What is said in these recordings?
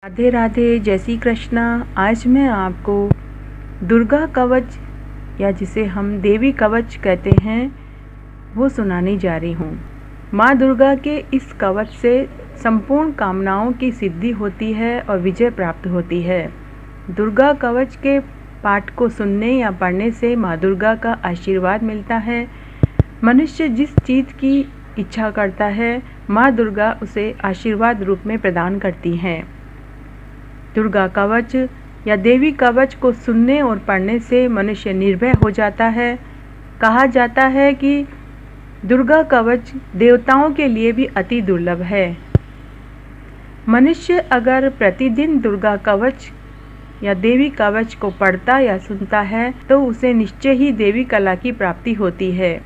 राधे राधे, जय श्री कृष्णा। आज मैं आपको दुर्गा कवच या जिसे हम देवी कवच कहते हैं वो सुनाने जा रही हूँ। माँ दुर्गा के इस कवच से संपूर्ण कामनाओं की सिद्धि होती है और विजय प्राप्त होती है। दुर्गा कवच के पाठ को सुनने या पढ़ने से माँ दुर्गा का आशीर्वाद मिलता है। मनुष्य जिस चीज़ की इच्छा करता है माँ दुर्गा उसे आशीर्वाद रूप में प्रदान करती हैं। दुर्गा कवच या देवी कवच को सुनने और पढ़ने से मनुष्य निर्भय हो जाता है। कहा जाता है कि दुर्गा कवच देवताओं के लिए भी अति दुर्लभ है। मनुष्य अगर प्रतिदिन दुर्गा कवच या देवी कवच को पढ़ता या सुनता है तो उसे निश्चय ही देवी कला की प्राप्ति होती है।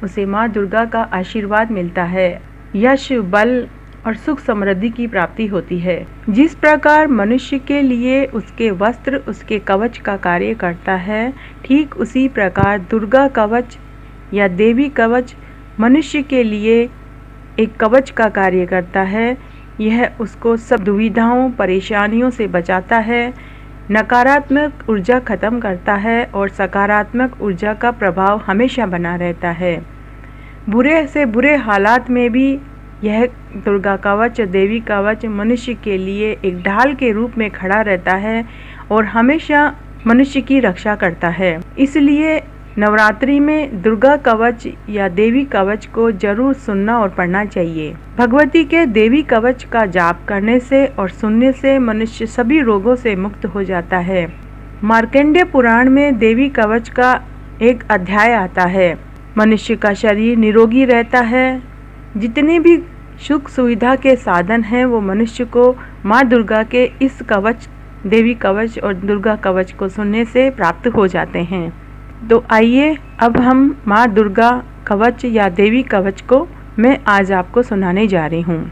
उसे माँ दुर्गा का आशीर्वाद मिलता है, यश, बल और सुख समृद्धि की प्राप्ति होती है। जिस प्रकार मनुष्य के लिए उसके वस्त्र उसके कवच का कार्य करता है, ठीक उसी प्रकार दुर्गा कवच या देवी कवच मनुष्य के लिए एक कवच का कार्य करता है। यह उसको सब दुविधाओं परेशानियों से बचाता है, नकारात्मक ऊर्जा खत्म करता है और सकारात्मक ऊर्जा का प्रभाव हमेशा बना रहता है। बुरे से बुरे हालात में भी यह दुर्गा कवच देवी कवच मनुष्य के लिए एक ढाल के रूप में खड़ा रहता है और हमेशा मनुष्य की रक्षा करता है। इसलिए नवरात्रि में दुर्गा कवच या देवी कवच को जरूर सुनना और पढ़ना चाहिए। भगवती के देवी कवच का जाप करने से और सुनने से मनुष्य सभी रोगों से मुक्त हो जाता है। मार्कंडेय पुराण में देवी कवच का एक अध्याय आता है। मनुष्य का शरीर निरोगी रहता है। जितने भी सुख सुविधा के साधन हैं वो मनुष्य को माँ दुर्गा के इस कवच देवी कवच और दुर्गा कवच को सुनने से प्राप्त हो जाते हैं। तो आइए अब हम माँ दुर्गा कवच या देवी कवच को मैं आज आपको सुनाने जा रही हूँ।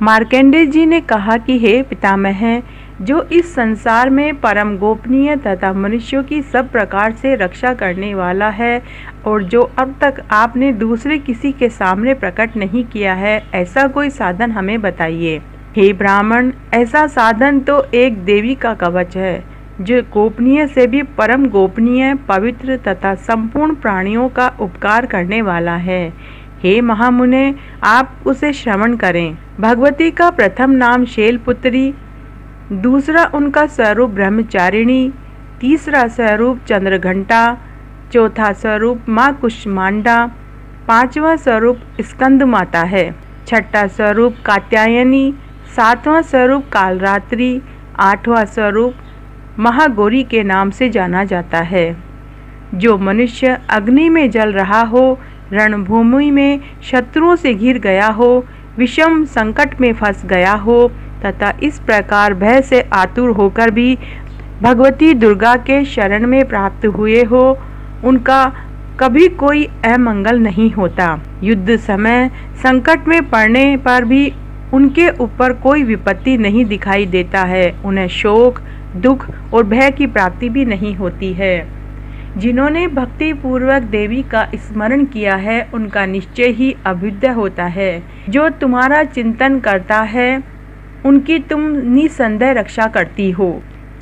मार्कंडेय जी ने कहा कि हे पितामह, जो इस संसार में परम गोपनीय तथा मनुष्यों की सब प्रकार से रक्षा करने वाला है और जो अब तक आपने दूसरे किसी के सामने प्रकट नहीं किया है, ऐसा कोई साधन हमें बताइए। हे ब्राह्मण, ऐसा साधन तो एक देवी का कवच है जो गोपनीय से भी परम गोपनीय, पवित्र तथा संपूर्ण प्राणियों का उपकार करने वाला है। हे महामुने, आप उसे श्रवण करें। भगवती का प्रथम नाम शैलपुत्री, दूसरा उनका स्वरूप ब्रह्मचारिणी, तीसरा स्वरूप चंद्रघंटा, चौथा स्वरूप माँ कुष्मांडा, पांचवा स्वरूप स्कंद माता है, छठा स्वरूप कात्यायनी, सातवां स्वरूप कालरात्रि, आठवां स्वरूप महागौरी के नाम से जाना जाता है। जो मनुष्य अग्नि में जल रहा हो, रणभूमि में शत्रुओं से घिर गया हो, विषम संकट में फंस गया हो तथा इस प्रकार भय से आतुर होकर भी भगवती दुर्गा के शरण में प्राप्त हुए हो, उनका कभी कोई अमंगल नहीं होता। युद्ध समय संकट में पड़ने पर भी उनके ऊपर कोई विपत्ति नहीं दिखाई देता है। उन्हें शोक, दुख और भय की प्राप्ति भी नहीं होती है। जिन्होंने भक्ति पूर्वक देवी का स्मरण किया है उनका निश्चय ही अभ्युदय होता है। जो तुम्हारा चिंतन करता है उनकी तुम निसंदेह रक्षा करती हो।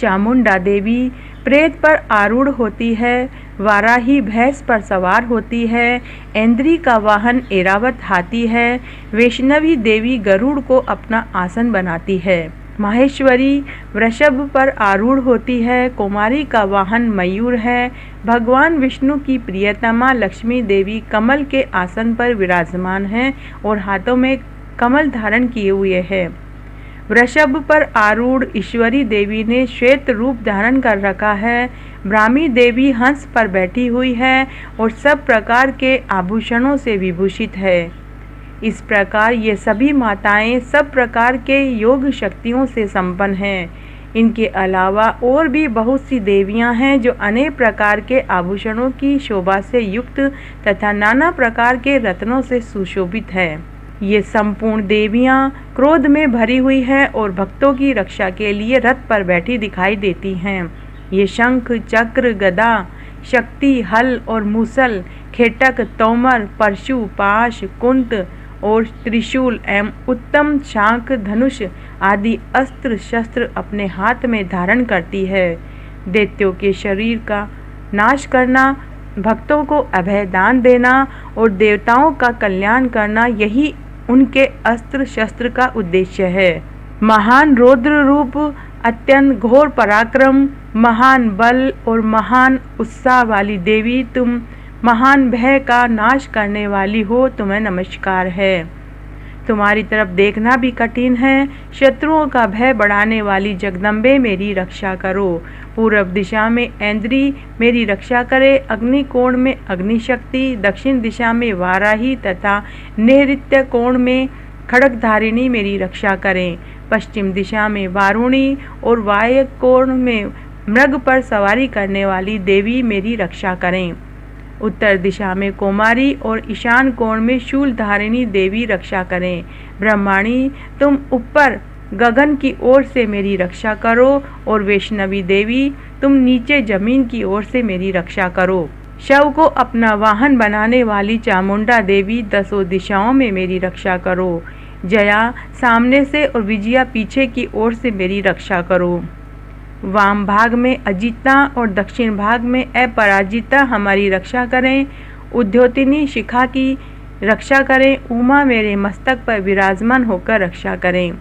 चामुंडा देवी प्रेत पर आरूढ़ होती है, वाराही भैंस पर सवार होती है, ऐन्द्री का वाहन ऐरावत हाथी है, वैष्णवी देवी गरुड़ को अपना आसन बनाती है, माहेश्वरी वृषभ पर आरूढ़ होती है, कुमारी का वाहन मयूर है, भगवान विष्णु की प्रियतमा लक्ष्मी देवी कमल के आसन पर विराजमान है और हाथों में कमल धारण किए हुए है। वृषभ पर आरूढ़ ईश्वरी देवी ने श्वेत रूप धारण कर रखा है। ब्राह्मी देवी हंस पर बैठी हुई है और सब प्रकार के आभूषणों से विभूषित है। इस प्रकार ये सभी माताएं सब प्रकार के योग शक्तियों से संपन्न हैं। इनके अलावा और भी बहुत सी देवियां हैं जो अनेक प्रकार के आभूषणों की शोभा से युक्त तथा नाना प्रकार के रत्नों से सुशोभित है। ये संपूर्ण देवियां क्रोध में भरी हुई हैं और भक्तों की रक्षा के लिए रथ पर बैठी दिखाई देती हैं। ये शंख, चक्र, गदा, शक्ति, हल और मूसल, खेटक, तोमर, परशु, पाश, कुंत और त्रिशूल एवं उत्तम शांख धनुष आदि अस्त्र शस्त्र अपने हाथ में धारण करती है। दैत्यों के शरीर का नाश करना, भक्तों को अभय दान देना और देवताओं का कल्याण करना, यही उनके अस्त्र शस्त्र का उद्देश्य है। महान रौद्र रूप, अत्यंत घोर पराक्रम, महान बल और महान उत्साह वाली देवी, तुम महान भय का नाश करने वाली हो, तुम्हें नमस्कार है। तुम्हारी तरफ देखना भी कठिन है। शत्रुओं का भय बढ़ाने वाली जगदम्बे मेरी रक्षा करो। पूर्व दिशा में ऐन्द्री मेरी रक्षा करे, अग्नि कोण में अग्निशक्ति, दक्षिण दिशा में वाराही तथा नैऋत्य कोण में खड्गधारिणी मेरी रक्षा करें। पश्चिम दिशा में वारुणी और वायव्य कोण में मृग पर सवारी करने वाली देवी मेरी रक्षा करें। उत्तर दिशा में कुमारी और ईशान कोण में शूलधारिणी देवी रक्षा करें। ब्रह्माणी, तुम ऊपर गगन की ओर से मेरी रक्षा करो और वैष्णवी देवी, तुम नीचे जमीन की ओर से मेरी रक्षा करो। शव को अपना वाहन बनाने वाली चामुंडा देवी, दसों दिशाओं में मेरी रक्षा करो। जया सामने से और विजया पीछे की ओर से मेरी रक्षा करो। वाम भाग में अजिता और दक्षिण भाग में अपराजिता हमारी रक्षा करें। उद्योतिनी शिखा की रक्षा करें। उमा मेरे मस्तक पर विराजमान होकर रक्षा करें।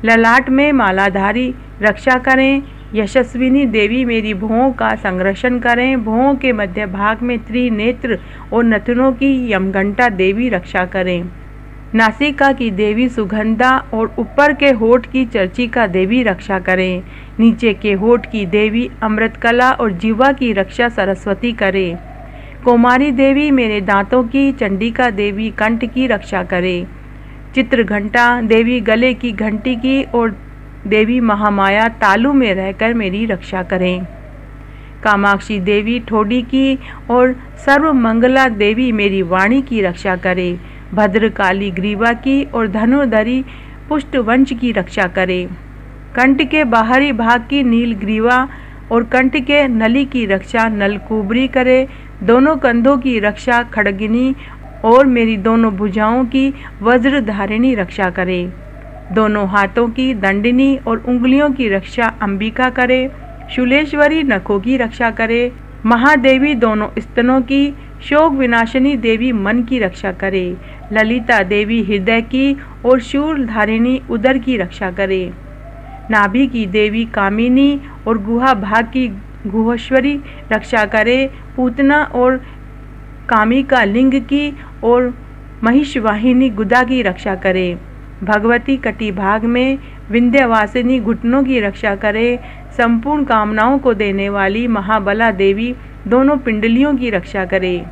ललाट में मालाधारी रक्षा करें। यशस्विनी देवी मेरी भुवों का संरक्षण करें। भुवों के मध्य भाग में त्रिनेत्र और नथनों की यमघंटा देवी रक्षा करें। नासिका की देवी सुगंधा और ऊपर के होठ की चर्चिका देवी रक्षा करें। नीचे के होठ की देवी अमृतकला और जिह्वा की रक्षा सरस्वती करे। कुमारी देवी मेरे दांतों की, चंडिका देवी कंठ की रक्षा करे। चित्रघंटा देवी गले की घंटी की और देवी महामाया तालू में रहकर मेरी रक्षा करें। कामाक्षी देवी ठोडी की और सर्वमंगला देवी मेरी वाणी की रक्षा करे। भद्रकाली ग्रीवा की और धनुर्धरी पुष्टवंश की रक्षा करे। कंठ के बाहरी भाग की नील ग्रीवा और कंठ के नली की रक्षा नलकुबरी करे। दोनों कंधों की रक्षा खड्गिनी और मेरी दोनों भुजाओं की वज्रधारिणी रक्षा करे। दोनों हाथों की दंडिनी और उंगलियों की रक्षा अंबिका करे। शूलेश्वरी नखों की रक्षा करे। महादेवी दोनों स्तनों की, शोक विनाशिनी देवी मन की रक्षा करे। ललिता देवी हृदय की और शूलधारिणी उदर की रक्षा करे। नाभि की देवी कामिनी और गुहा भाग की गुहेश्वरी रक्षा करे। पूतना और कामिका लिंग की और महिषवाहिनी गुदा की रक्षा करे। भगवती कटी भाग में विंध्यवासिनी घुटनों की रक्षा करे। संपूर्ण कामनाओं को देने वाली महाबला देवी दोनों पिंडलियों की रक्षा करे।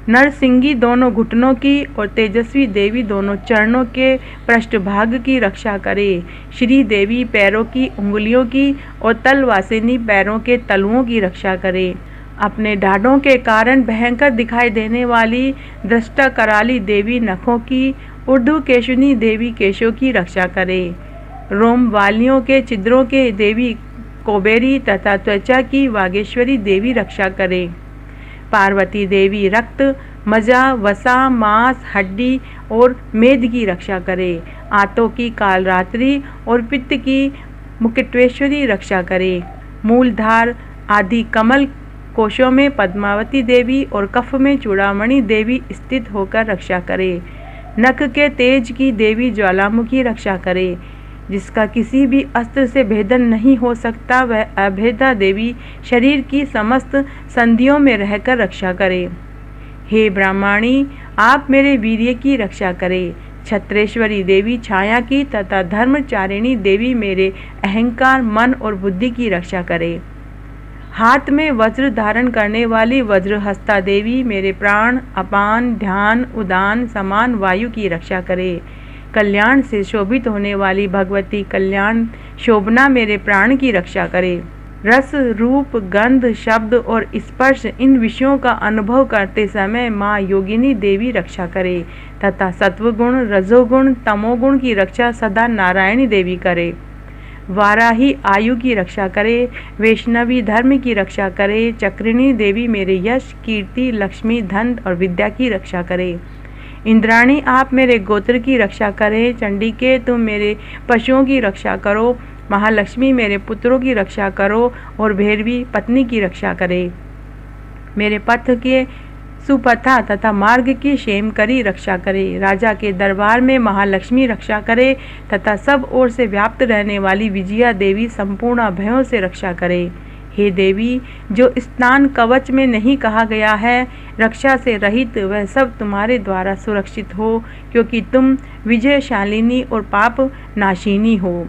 नरसिंगी दोनों घुटनों की और तेजस्वी देवी दोनों चरणों के पृष्ठभाग की रक्षा करे। श्री देवी पैरों की उंगलियों की और तलवासिनी पैरों के तलुओं की रक्षा करे। अपने डाढ़ों के कारण भयंकर दिखाई देने वाली दृष्टा कराली देवी नखों की, उर्दू केशुनी देवी केशों की रक्षा करे। रोम वालियों के छिद्रों के देवी कोबेरी तथा त्वचा की वागेश्वरी देवी रक्षा करे। पार्वती देवी रक्त, मजा, वसा, मांस, हड्डी और मेद की रक्षा करे। आंतों की कालरात्रि और पित्त की मुकुटेश्वरी रक्षा करे। मूलधार आदि कमल कोशों में पद्मावती देवी और कफ में चूड़ामणि देवी स्थित होकर रक्षा करे। नख के तेज की देवी ज्वालामुखी रक्षा करे। जिसका किसी भी अस्त्र से भेदन नहीं हो सकता, वह अभेदा देवी शरीर की समस्त संधियों में रहकर रक्षा करे। हे ब्राह्मणी, आप मेरे वीर्य की रक्षा करें। छत्रेश्वरी देवी छाया की तथा धर्मचारिणी देवी मेरे अहंकार, मन और बुद्धि की रक्षा करे। हाथ में वज्र धारण करने वाली वज्रहस्ता देवी मेरे प्राण, अपान, ध्यान, उदान, समान वायु की रक्षा करे। कल्याण से शोभित होने वाली भगवती कल्याण शोभना मेरे प्राण की रक्षा करे। रस, रूप, गंध, शब्द और स्पर्श, इन विषयों का अनुभव करते समय माँ योगिनी देवी रक्षा करे तथा सत्वगुण, रजोगुण, तमोगुण की रक्षा सदा नारायणी देवी करे। वाराही आयु की रक्षा करे। वैष्णवी धर्म की रक्षा करे। चक्रिणी देवी मेरे यश, कीर्ति, लक्ष्मी, धन और विद्या की रक्षा करे। इंद्राणी आप मेरे गोत्र की रक्षा करें। चंडिके तुम मेरे पशुओं की रक्षा करो। महालक्ष्मी मेरे पुत्रों की रक्षा करो और भैरवी पत्नी की रक्षा करे। मेरे पथ के सुपथा तथा मार्ग की क्षेमकरी रक्षा करे। राजा के दरबार में महालक्ष्मी रक्षा करे तथा सब ओर से व्याप्त रहने वाली विजया देवी संपूर्ण अभयों से रक्षा करे। हे देवी, जो स्नान कवच में नहीं कहा गया है, रक्षा से रहित वह सब तुम्हारे द्वारा सुरक्षित हो, क्योंकि तुम विजयशालिनी और पाप नाशिनी हो।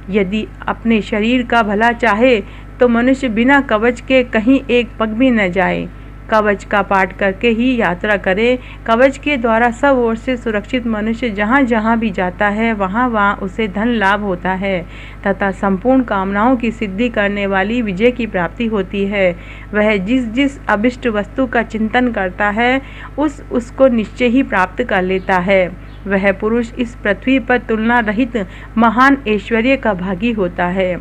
यदि अपने शरीर का भला चाहे तो मनुष्य बिना कवच के कहीं एक पग भी न जाए। कवच का पाठ करके ही यात्रा करे। कवच के द्वारा सब ओर से सुरक्षित मनुष्य जहाँ जहाँ भी जाता है वहाँ वहाँ उसे धन लाभ होता है तथा संपूर्ण कामनाओं की सिद्धि करने वाली विजय की प्राप्ति होती है। वह जिस जिस अभिष्ट वस्तु का चिंतन करता है उसको निश्चय ही प्राप्त कर लेता है। वह पुरुष इस पृथ्वी पर तुलना रहित महान ऐश्वर्य का भागी होता है।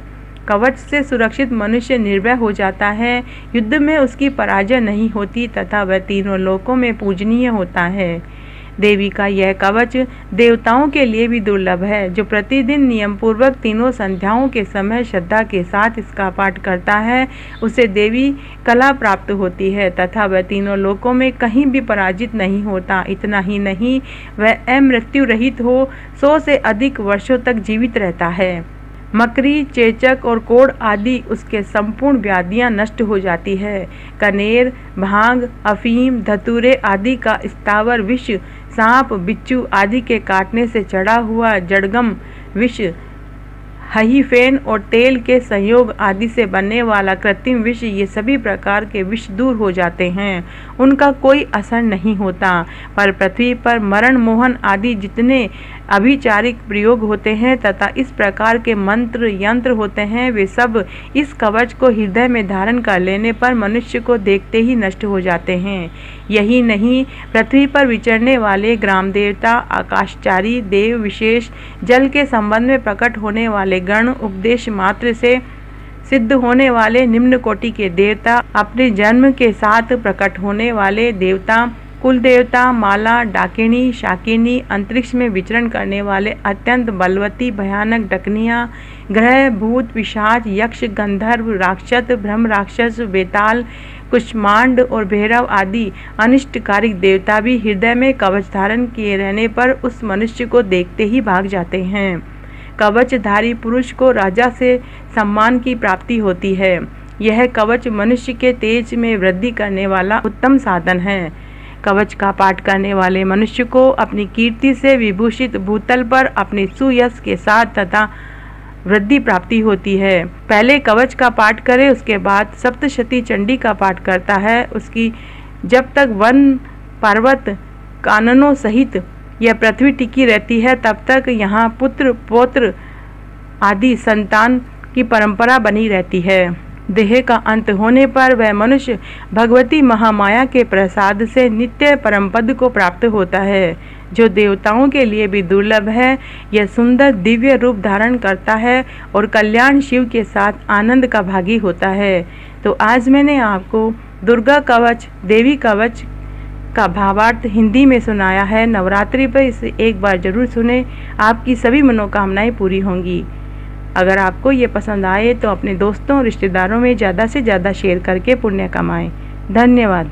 कवच से सुरक्षित मनुष्य निर्भय हो जाता है। युद्ध में उसकी पराजय नहीं होती तथा वह तीनों लोकों में पूजनीय होता है। देवी का यह कवच देवताओं के लिए भी दुर्लभ है। जो प्रतिदिन नियम पूर्वक तीनों संध्याओं के समय श्रद्धा के साथ इसका पाठ करता है उसे देवी कला प्राप्त होती है तथा वह तीनों लोकों में कहीं भी पराजित नहीं होता। इतना ही नहीं, वह अमृत्यु रहित हो 100 से अधिक वर्षों तक जीवित रहता है। मकरी, चेचक और कोढ़ आदि उसके संपूर्ण व्याधियां नष्ट हो जाती है। कनेर, भांग, अफीम, धतूरे आदि का स्थावर विष, सांप, बिच्छू आदि के काटने से चढ़ा हुआ जड़गम विष, हहीफेन और तेल के संयोग आदि से बनने वाला कृत्रिम विष, ये सभी प्रकार के विष दूर हो जाते हैं। उनका कोई असर नहीं होता। पर पृथ्वी पर मरण मोहन आदि जितने अभिचारिक प्रयोग होते हैं तथा इस प्रकार के मंत्र यंत्र होते हैं, वे सब इस कवच को हृदय में धारण कर लेने पर मनुष्य को देखते ही नष्ट हो जाते हैं। यही नहीं, पृथ्वी पर विचरने वाले ग्राम देवता, आकाशचारी देव, विशेष जल के संबंध में प्रकट होने वाले गण, उपदेश मात्र से सिद्ध होने वाले निम्न कोटि के देवता, अपने जन्म के साथ प्रकट होने वाले देवता, कुल देवता, माला, डाकिनी, शाकिनी, अंतरिक्ष में विचरण करने वाले अत्यंत बलवती भयानक डकनियाँ, ग्रह, भूत, पिशाच, यक्ष, गंधर्व, राक्षस, ब्रह्म राक्षस, बेताल, कुष्मांड और भैरव आदि अनिष्टकारिक देवता भी हृदय में कवच धारण किए रहने पर उस मनुष्य को देखते ही भाग जाते हैं। कवचधारी पुरुष को राजा से सम्मान की प्राप्ति होती है। यह कवच मनुष्य के तेज में वृद्धि करने वाला उत्तम साधन है। कवच का पाठ करने वाले मनुष्य को अपनी कीर्ति से विभूषित भूतल पर अपने सुयश के साथ तथा वृद्धि प्राप्ति होती है। पहले कवच का पाठ करे, उसके बाद सप्तशती चंडी का पाठ करता है। उसकी जब तक वन पर्वत काननों सहित यह पृथ्वी टिकी रहती है तब तक यहाँ पुत्र पौत्र आदि संतान की परंपरा बनी रहती है। देह का अंत होने पर वह मनुष्य भगवती महामाया के प्रसाद से नित्य परमपद को प्राप्त होता है, जो देवताओं के लिए भी दुर्लभ है। यह सुंदर दिव्य रूप धारण करता है और कल्याण शिव के साथ आनंद का भागी होता है। तो आज मैंने आपको दुर्गा कवच, देवी कवच का भावार्थ हिंदी में सुनाया है। नवरात्रि पर इसे एक बार जरूर सुने, आपकी सभी मनोकामनाएं पूरी होंगी। अगर आपको ये पसंद आए तो अपने दोस्तों और रिश्तेदारों में ज़्यादा से ज़्यादा शेयर करके पुण्य कमाएं। धन्यवाद।